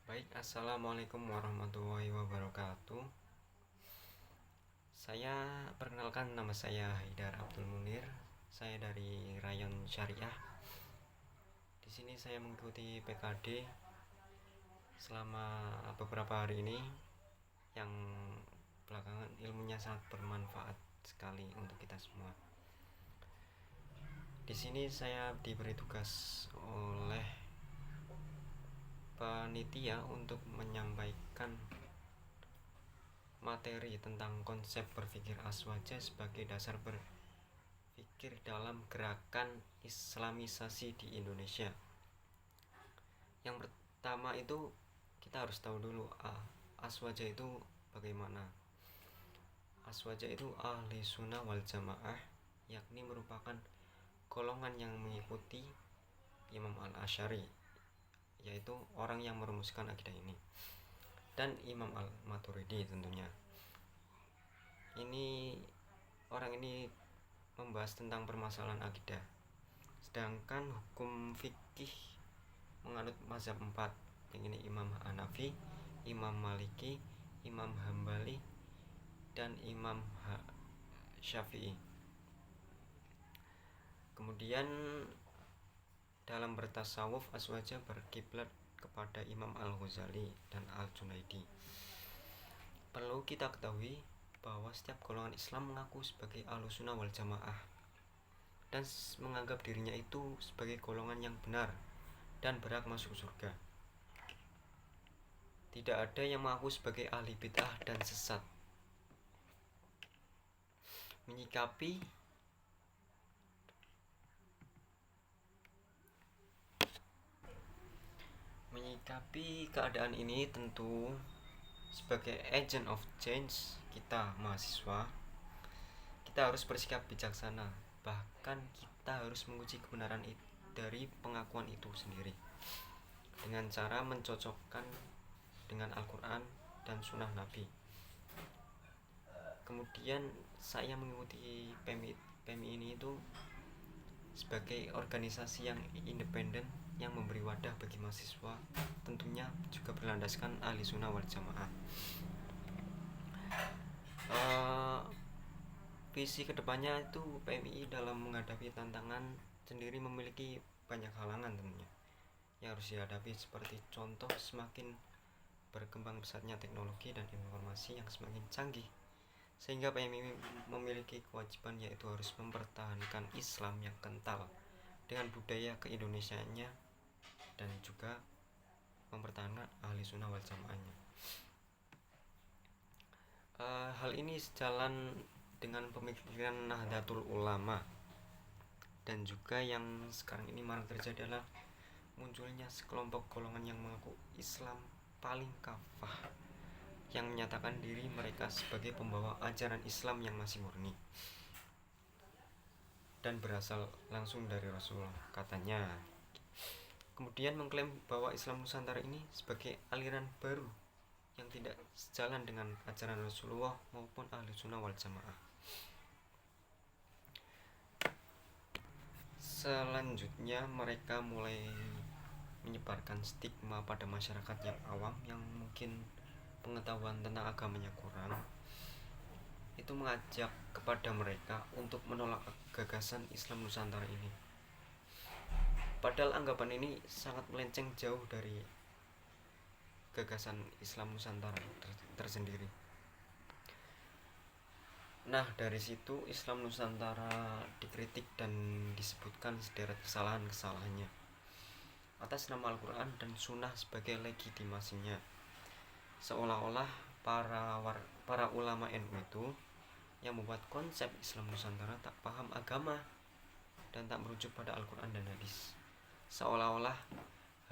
Baik, assalamualaikum warahmatullahi wabarakatuh. Saya perkenalkan, nama saya Haidar Abdul Munir. Saya dari Rayon Syariah. Di sini saya mengikuti PKD selama beberapa hari ini, yang belakangan ilmunya sangat bermanfaat sekali untuk kita semua. Di sini saya diberi tugas oleh panitia untuk menyampaikan materi tentang konsep berpikir aswaja sebagai dasar berpikir dalam gerakan Islamisasi di Indonesia. Yang pertama itu kita harus tahu dulu aswaja itu bagaimana. Aswaja itu ahli sunnah wal jamaah, yakni merupakan golongan yang mengikuti Imam al-Asy'ari, yaitu orang yang merumuskan akidah ini, dan Imam al-Maturidi tentunya. Orang ini membahas tentang permasalahan akidah. Sedangkan hukum fikih menganut mazhab 4, yang ini Imam Hanafi, Imam Maliki, Imam Hambali, dan Imam Syafi'i. Kemudian dalam bertasawuf, aswaja berkiblat kepada Imam Al-Ghazali dan Al-Junaidi. Perlu kita ketahui bahwa setiap golongan Islam mengaku sebagai Ahlussunnah wal Jamaah dan menganggap dirinya itu sebagai golongan yang benar dan berhak masuk surga. Tidak ada yang mengaku sebagai ahli bid'ah dan sesat. Menyikapi keadaan ini, tentu sebagai agent of change, kita mahasiswa, kita harus bersikap bijaksana. Bahkan kita harus menguji kebenaran dari pengakuan itu sendiri dengan cara mencocokkan dengan Al-Quran dan Sunnah Nabi. Kemudian saya mengikuti PMI ini itu sebagai organisasi yang independen yang memberi wadah bagi mahasiswa, tentunya juga berlandaskan ahli sunnah wal jamaah. Visi kedepannya itu PMI dalam menghadapi tantangan sendiri memiliki banyak halangan tentunya yang harus dihadapi, seperti contoh semakin berkembang pesatnya teknologi dan informasi yang semakin canggih, sehingga PMI memiliki kewajiban yaitu harus mempertahankan Islam yang kental dengan budaya keindonesiaannya dan juga mempertahankan ahli sunnah wal jamaahnya. Hal ini sejalan dengan pemikiran Nahdlatul Ulama, dan juga yang sekarang ini marak terjadi adalah munculnya sekelompok golongan yang mengaku Islam paling kafah, yang menyatakan diri mereka sebagai pembawa ajaran Islam yang masih murni dan berasal langsung dari Rasulullah, katanya. Kemudian mengklaim bahwa Islam Nusantara ini sebagai aliran baru yang tidak sejalan dengan ajaran Rasulullah maupun ahli sunnah wal jamaah. Selanjutnya mereka mulai menyebarkan stigma pada masyarakat yang awam yang mungkin pengetahuan tentang agamanya kurang. Itu mengajak kepada mereka untuk menolak gagasan Islam Nusantara ini. Padahal anggapan ini sangat melenceng jauh dari gagasan Islam Nusantara tersendiri. Nah, dari situ Islam Nusantara dikritik dan disebutkan sederet kesalahan-kesalahannya atas nama Al-Quran dan Sunnah sebagai legitimasinya, seolah-olah para ulama NU itu yang membuat konsep Islam Nusantara tak paham agama dan tak merujuk pada Al-Quran dan hadis, seolah-olah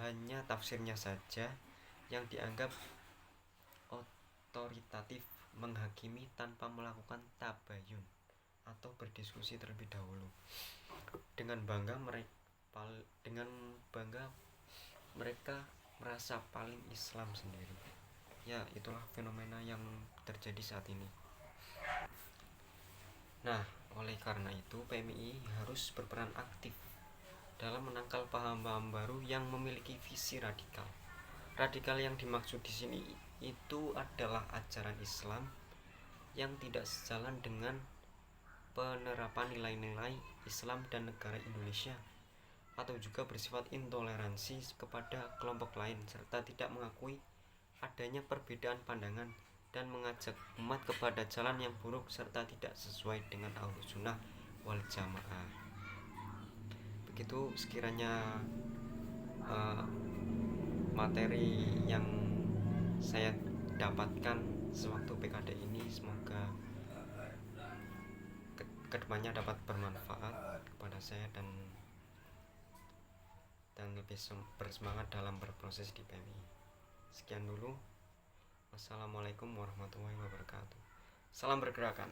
hanya tafsirnya saja yang dianggap otoritatif, menghakimi tanpa melakukan tabayun atau berdiskusi terlebih dahulu. Dengan bangga mereka merasa paling Islam sendiri. Ya, itulah fenomena yang terjadi saat ini. Nah, oleh karena itu PMI harus berperan aktif dalam menangkal paham-paham baru yang memiliki visi radikal Radikal yang dimaksud di sini itu adalah ajaran Islam yang tidak sejalan dengan penerapan nilai-nilai Islam dan negara Indonesia, atau juga bersifat intoleransi kepada kelompok lain serta tidak mengakui adanya perbedaan pandangan dan mengajak umat kepada jalan yang buruk serta tidak sesuai dengan Ahlus Sunnah wal Jamaah. Begitu sekiranya materi yang saya dapatkan sewaktu PKD ini, semoga kedepannya dapat bermanfaat kepada saya dan lebih bersemangat dalam berproses di PMI. Sekian dulu. Wassalamualaikum warahmatullahi wabarakatuh. Salam bergerakan.